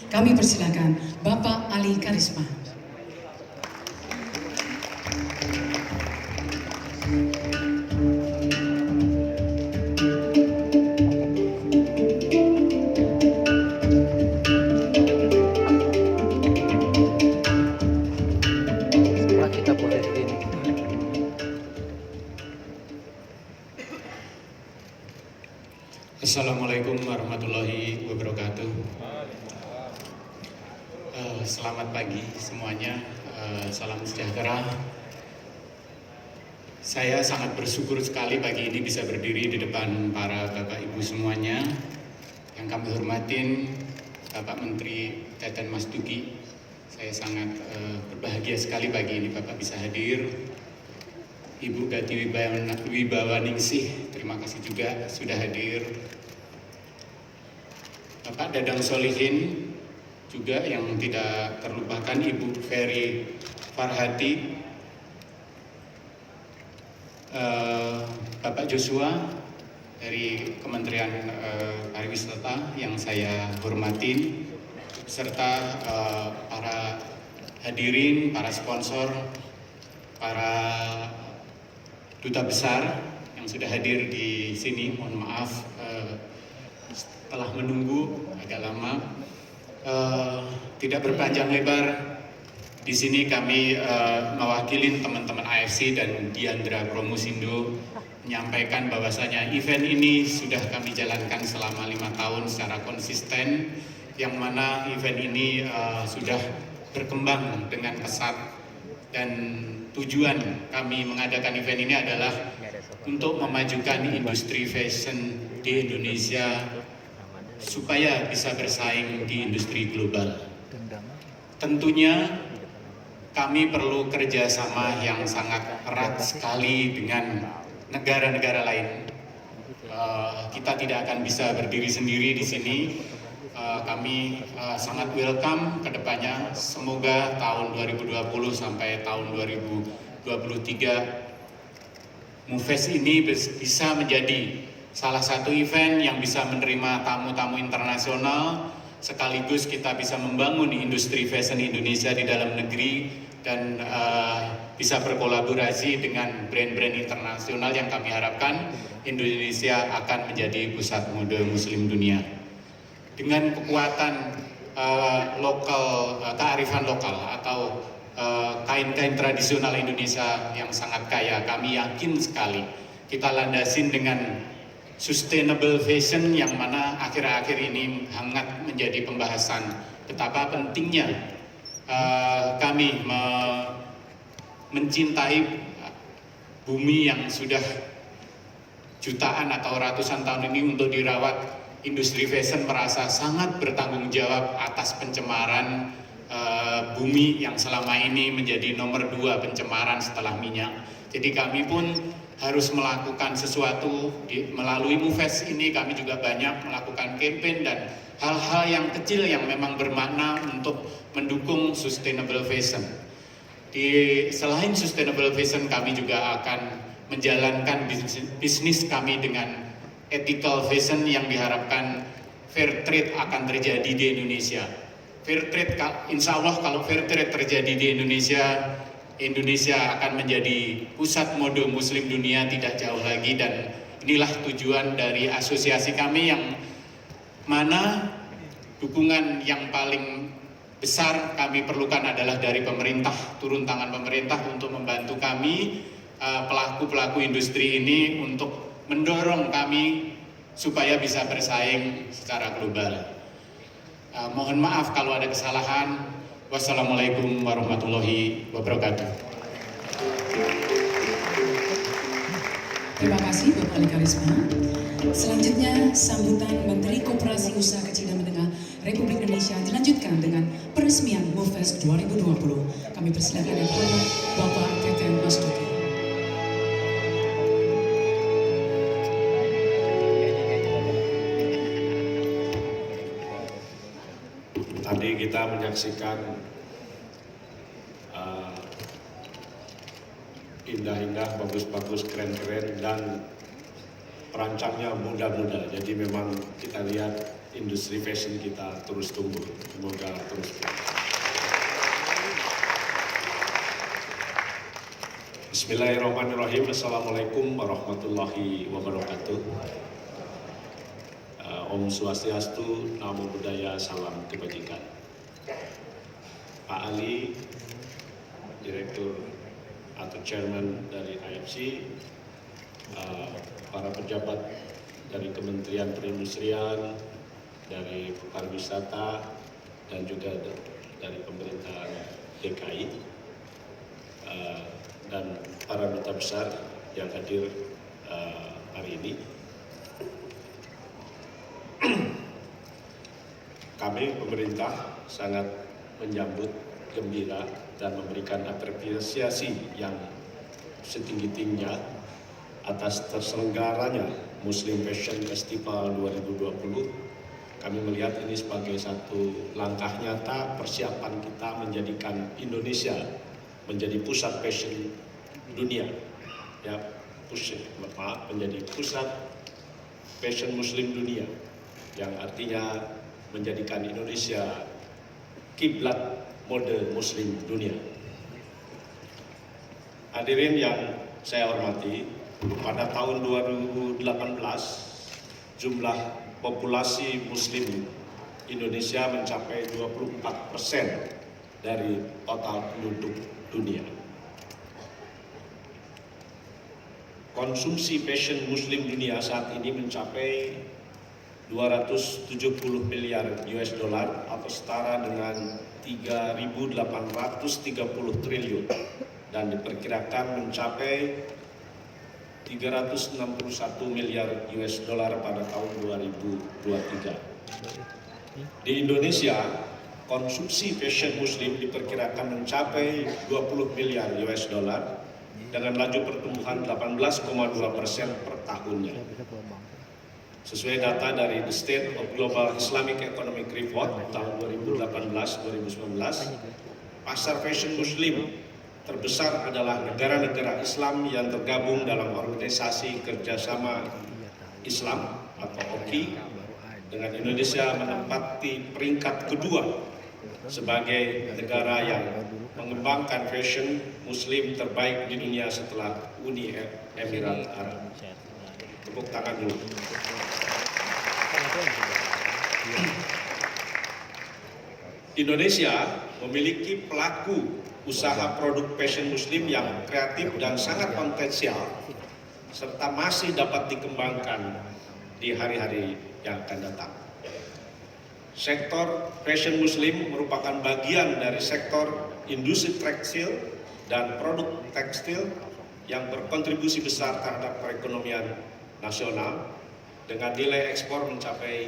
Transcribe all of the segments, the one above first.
Kami persilakan Bapak Ali Karisma. Assalamualaikum warahmatullahi wabarakatuh. Selamat pagi semuanya, salam sejahtera. Saya sangat bersyukur sekali pagi ini bisa berdiri di depan para Bapak Ibu semuanya. Yang kami hormatin Bapak Menteri Teten Mas Duki. Saya sangat berbahagia sekali pagi ini Bapak bisa hadir. Ibu Gati Wibawaningsih, terima kasih juga sudah hadir. Bapak Dadang Solihin juga yang tidak terlupakan, Ibu Ferry Farhati, Bapak Joshua dari Kementerian Pariwisata yang saya hormatin, serta para hadirin, para sponsor, para duta besar yang sudah hadir di sini. Mohon maaf telah menunggu agak lama. Tidak berpanjang lebar, di sini kami mewakili teman-teman AFC dan Diandra Promosindo menyampaikan bahwasanya event ini sudah kami jalankan selama 5 tahun secara konsisten, yang mana event ini sudah berkembang dengan pesat, dan tujuan kami mengadakan event ini adalah untuk memajukan industri fashion di Indonesia supaya bisa bersaing di industri global. Tentunya kami perlu kerjasama yang sangat erat sekali dengan negara-negara lain. Kita tidak akan bisa berdiri sendiri di sini. Kami sangat welcome ke depannya. Semoga tahun 2020 sampai tahun 2023 MUFES ini bisa menjadi salah satu event yang bisa menerima tamu-tamu internasional, sekaligus kita bisa membangun industri fashion Indonesia di dalam negeri dan bisa berkolaborasi dengan brand-brand internasional yang kami harapkan Indonesia akan menjadi pusat mode muslim dunia. Dengan kekuatan kearifan lokal atau kain-kain tradisional Indonesia yang sangat kaya, kami yakin sekali kita landasin dengan sustainable fashion yang mana akhir-akhir ini hangat menjadi pembahasan. Betapa pentingnya kami mencintai bumi yang sudah jutaan atau ratusan tahun ini untuk dirawat. Industri fashion merasa sangat bertanggung jawab atas pencemaran bumi yang selama ini menjadi nomor 2 pencemaran setelah minyak. Jadi kami pun harus melakukan sesuatu melalui MUFES ini. Kami juga banyak melakukan campaign dan hal-hal yang kecil yang memang bermakna untuk mendukung sustainable fashion. Selain sustainable fashion, kami juga akan menjalankan bisnis kami dengan ethical fashion yang diharapkan fair trade akan terjadi di Indonesia. Fair trade, insya Allah kalau fair trade terjadi di Indonesia, Indonesia akan menjadi pusat mode muslim dunia tidak jauh lagi. Dan inilah tujuan dari asosiasi kami, yang mana dukungan yang paling besar kami perlukan adalah dari pemerintah, turun tangan pemerintah untuk membantu kami pelaku-pelaku industri ini untuk mendorong kami supaya bisa bersaing secara global. Mohon maaf kalau ada kesalahan. Wassalamualaikum warahmatullahi wabarakatuh. Terima kasih Bapak Ali Karisma. Selanjutnya sambutan Menteri Koperasi Usaha Kecil dan Menengah Republik Indonesia dilanjutkan dengan peresmian MUFES 2020. Kami persilakan yang hormat Bapak Teten Mas Duki. Tadi kita menyaksikan indah-indah, bagus-bagus, keren-keren, dan perancangnya muda-muda. Jadi memang kita lihat industri fashion kita terus tumbuh. Semoga terus. Bismillahirrahmanirrahim. Assalamualaikum warahmatullahi wabarakatuh. Om Swastiastu, Namo Buddhaya, salam kebajikan. Pak Ali, Direktur atau Chairman dari IFC, para pejabat dari Kementerian Perindustrian, dari pariwisata, dan juga dari pemerintahan DKI, dan para duta besar yang hadir hari ini. Kami pemerintah sangat menyambut gembira dan memberikan apresiasi yang setinggi-tingginya atas terselenggaranya Muslim Fashion Festival 2020. Kami melihat ini sebagai satu langkah nyata persiapan kita menjadikan Indonesia menjadi pusat fashion dunia, ya, menjadi pusat fashion Muslim dunia, yang artinya menjadikan Indonesia kiblat mode Muslim dunia. Hadirin yang saya hormati, pada tahun 2018 jumlah populasi Muslim Indonesia mencapai 24% dari total penduduk dunia. Konsumsi fashion Muslim dunia saat ini mencapai 270 miliar US dollar atau setara dengan 3.830 triliun dan diperkirakan mencapai 361 miliar US dollar pada tahun 2023. Di Indonesia, konsumsi fashion Muslim diperkirakan mencapai 20 miliar US dollar dengan laju pertumbuhan 18,2% per tahunnya. Sesuai data dari The State of Global Islamic Economic Report tahun 2018-2019, pasar fashion Muslim terbesar adalah negara-negara Islam yang tergabung dalam Organisasi Kerjasama Islam atau OKI, dengan Indonesia menempati peringkat kedua sebagai negara yang mengembangkan fashion Muslim terbaik di dunia setelah Uni Emirat Arab. Tepuk tangan dulu. Indonesia memiliki pelaku usaha produk fashion Muslim yang kreatif dan sangat potensial, serta masih dapat dikembangkan di hari-hari yang akan datang. Sektor fashion Muslim merupakan bagian dari sektor industri tekstil dan produk tekstil yang berkontribusi besar terhadap perekonomian nasional dengan nilai ekspor mencapai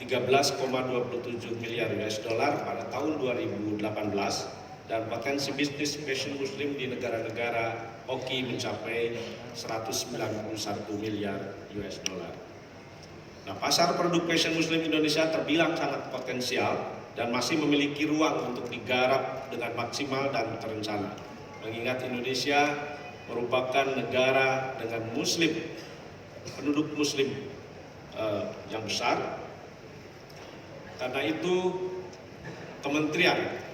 13,27 miliar US dollar pada tahun 2018 dan potensi bisnis fashion Muslim di negara-negara OKI mencapai 191 miliar US dollar. Nah, pasar produk fashion Muslim Indonesia terbilang sangat potensial dan masih memiliki ruang untuk digarap dengan maksimal dan terencana. Mengingat Indonesia merupakan negara dengan penduduk Muslim yang besar. Karena itu Kementerian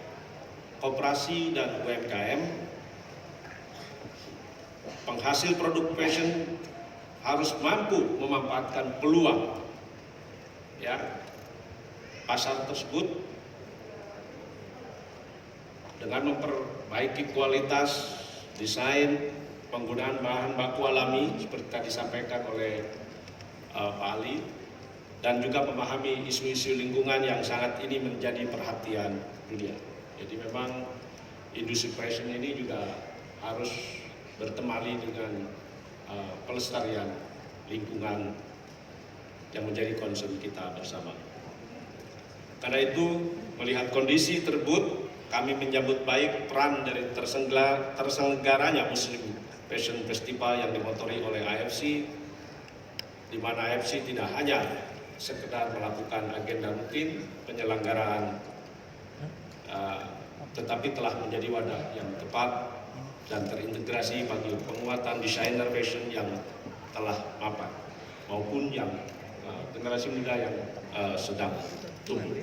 Koperasi dan UMKM, penghasil produk fashion, harus mampu memanfaatkan peluang pasar tersebut dengan memperbaiki kualitas, desain, penggunaan bahan baku alami seperti tadi disampaikan oleh Pak Ali, dan juga memahami isu-isu lingkungan yang sangat ini menjadi perhatian dunia. Jadi memang industri fashion ini juga harus bertemali dengan pelestarian lingkungan yang menjadi concern kita bersama. Karena itu, melihat kondisi tersebut, kami menyambut baik peran dari terselenggaranya Muslim Fashion Festival yang dimotori oleh IFC, di mana IFC tidak hanya sekedar melakukan agenda rutin penyelenggaraan, tetapi telah menjadi wadah yang tepat dan terintegrasi bagi penguatan desainer fashion yang telah mapan maupun yang generasi muda yang sedang tumbuh.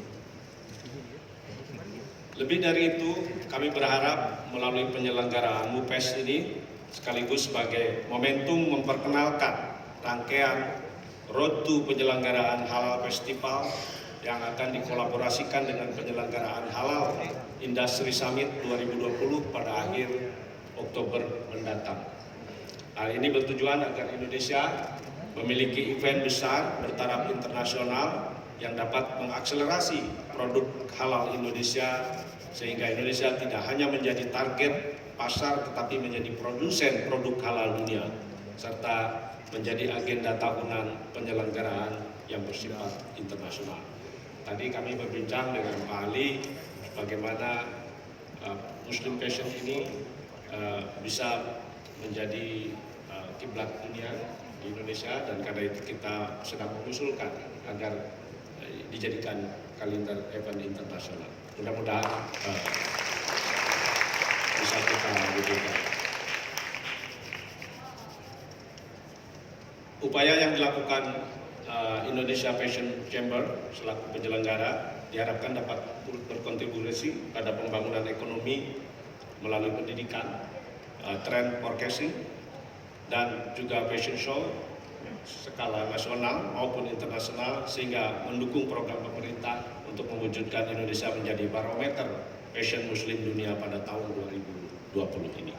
Lebih dari itu, kami berharap melalui penyelenggaraan MUPES ini sekaligus sebagai momentum memperkenalkan rangkaian Road to penyelenggaraan Halal Festival yang akan dikolaborasikan dengan penyelenggaraan Halal Industry Summit 2020 pada akhir Oktober mendatang. Hal ini bertujuan agar Indonesia memiliki event besar bertaraf internasional yang dapat mengakselerasi produk halal Indonesia sehingga Indonesia tidak hanya menjadi target pasar tetapi menjadi produsen produk halal dunia serta menjadi agenda tahunan penyelenggaraan yang bersifat internasional. Tadi kami berbincang dengan Pak Ali bagaimana Muslim Fashion ini bisa menjadi kiblat dunia di Indonesia dan karena itu kita sedang mengusulkan agar dijadikan kalender event internasional. Mudah-mudahan bisa kita wujudkan. Upaya yang dilakukan Indonesia Fashion Chamber selaku penyelenggara diharapkan dapat berkontribusi pada pembangunan ekonomi melalui pendidikan, trend forecasting, dan juga fashion show skala nasional maupun internasional sehingga mendukung program pemerintah untuk mewujudkan Indonesia menjadi barometer fashion muslim dunia pada tahun 2020 ini.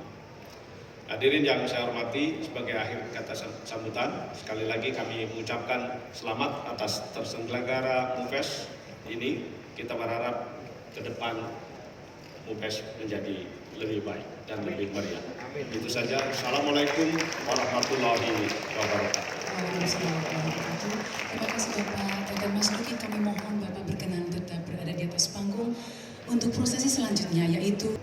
Hadirin yang saya hormati, sebagai akhir kata sambutan, sekali lagi kami mengucapkan selamat atas terselenggara MUPES ini. Kita berharap ke depan MUPES menjadi lebih baik dan lebih meriah. Itu saja. Assalamualaikum warahmatullahi wabarakatuh. Terima kasih Bapak dan Mas Duki. Kami mohon Bapak berkenan tetap berada di atas panggung untuk prosesi selanjutnya yaitu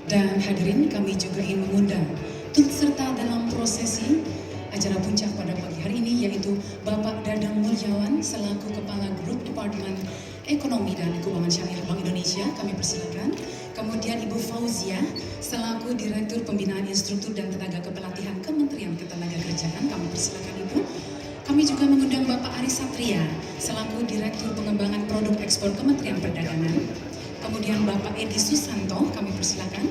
dan hadirin kami juga ingin mengundang turut serta dalam prosesi acara puncak pada pagi hari ini yaitu Bapak Dadang Mulyawan selaku Kepala Grup Departemen Ekonomi dan Keuangan Syariah Bank Indonesia, kami persilakan. Kemudian Ibu Fauzia selaku Direktur Pembinaan Instruktur dan Tenaga Kepelatihan Kementerian Ketenagakerjaan, kami persilakan Ibu. Kami juga mengundang Bapak Ari Satria selaku Direktur Pengembangan Produk Ekspor Kementerian Perdagangan. Kemudian Bapak Edi Susanto, kami persilakan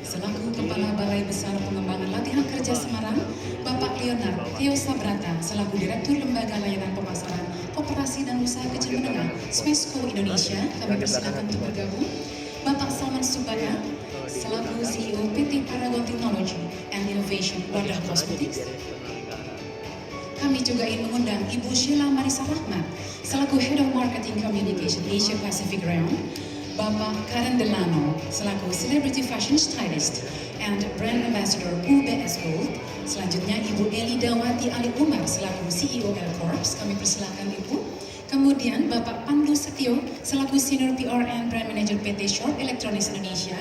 selaku Kepala Balai Besar Pengembangan Latihan Kerja Semarang. Bapak Leonard Theo Sabrata selaku Direktur Lembaga Layanan Pemasaran Koperasi dan Usaha Kecil Menengah Smesco Indonesia, kami persilakan untuk bergabung. Bapak Salman Subaya selaku CEO PT Paragon Technology and Innovation Wardah Cosmetics. Kami juga ingin mengundang Ibu Sheila Marisa Rahmat selaku Head of Marketing Communication Asia Pacific Realm. Bapak Karen Delano selaku Celebrity Fashion Stylist and Brand Ambassador UBS Gold. Selanjutnya Ibu Eli Dawati Ali Umar selaku CEO L Corps, kami persilakan Ibu. Kemudian Bapak Pandu Setio selaku Senior PR and Brand Manager PT Short Electronics Indonesia.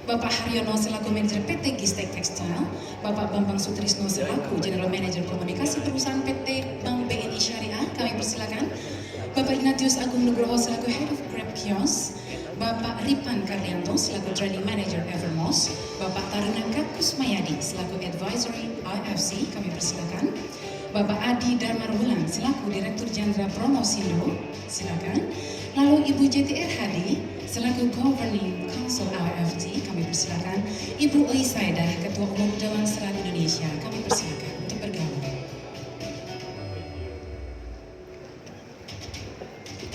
Bapak Haryono selaku Manajer PT Gistek Textile. Bapak Bambang Sutrisno selaku General Manager Komunikasi Perusahaan PT Bank BNI Syariah, kami persilakan. Bapak Ignatius Agung Nugroho selaku Head of Grab Kios. Bapak Ripan Karlianto selaku Training Manager Evermos. Bapak Tarunaka Kusmayadi selaku Advisory IFC, kami persilakan. Bapak Adi Darmarwulan selaku Direktur Jenderal Promosindo, silakan. Lalu Ibu JTR Hadi selaku Governing Council IFT, kami persilakan. Ibu Oi Saidah, Ketua Umum Dewan Serat Indonesia, kami persilakan untuk bergabung.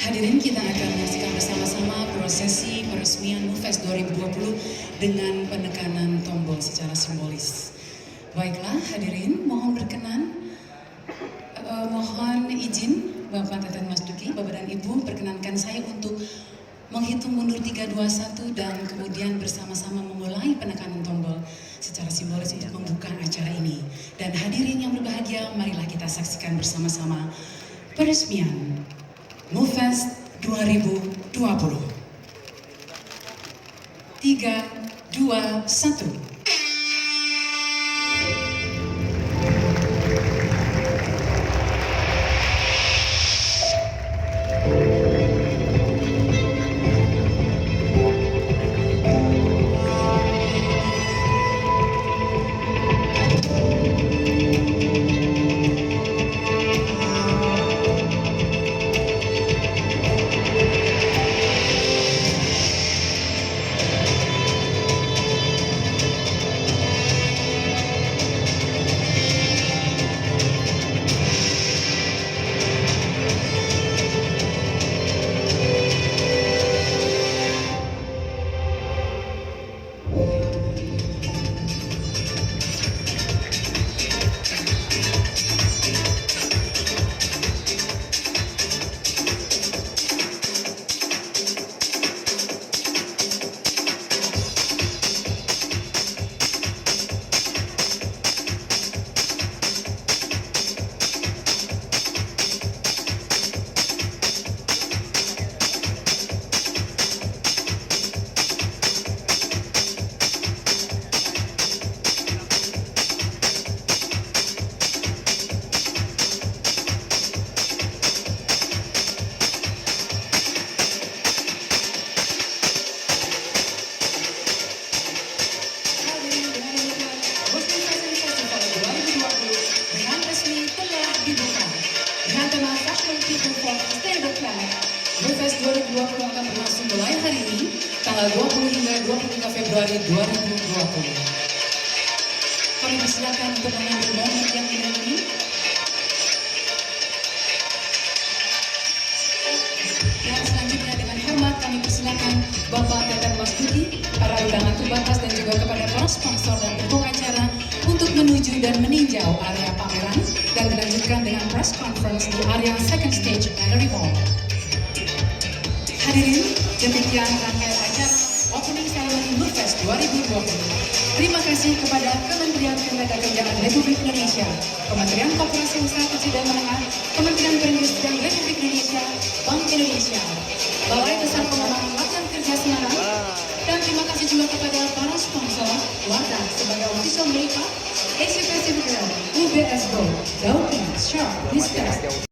Hadirin, kita akan menyaksikan bersama-sama prosesi peresmian MUFES 2020 dengan penekanan tombol secara simbolis. Baiklah hadirin, mohon berkenan, mohon izin Bapak Teten Mas Duki, Bapak dan Ibu, perkenankan saya untuk menghitung mundur 3, 2, 1 dan kemudian bersama-sama memulai penekanan tombol secara simbolis untuk membuka acara ini. Dan hadirin yang berbahagia, marilah kita saksikan bersama-sama peresmian MUFES 2020. 3, 2, 1. 2020 akan berlangsung mulai hari ini, tanggal 20 hingga 23 Februari 2020. Kami persilakan untuk mengambil momen yang indah ini. Dan selanjutnya dengan hormat kami persilakan Bapak Teten Mas Duki, para undangan terbatas dan juga kepada para sponsor dan pendukung acara untuk menuju dan meninjau area pameran dan dilanjutkan dengan press conference di area second stage Gallery Hall. Hadirin, demikian rangkaian acara Opening Ceremony MUFEST 2020. Terima kasih kepada Kementerian Ketenagakerjaan Republik Indonesia, Kementerian Koperasi Usaha Kecil dan Menengah, Kementerian Perindustrian Republik Indonesia, Bank Indonesia, Balai Besar Pengembangan Latihan Kerja Semarang, dan terima kasih juga kepada para sponsor Wardah sebagai official mereka, Asia Pacific Rail, UBS Go, Dauki, Sharp, Discuss,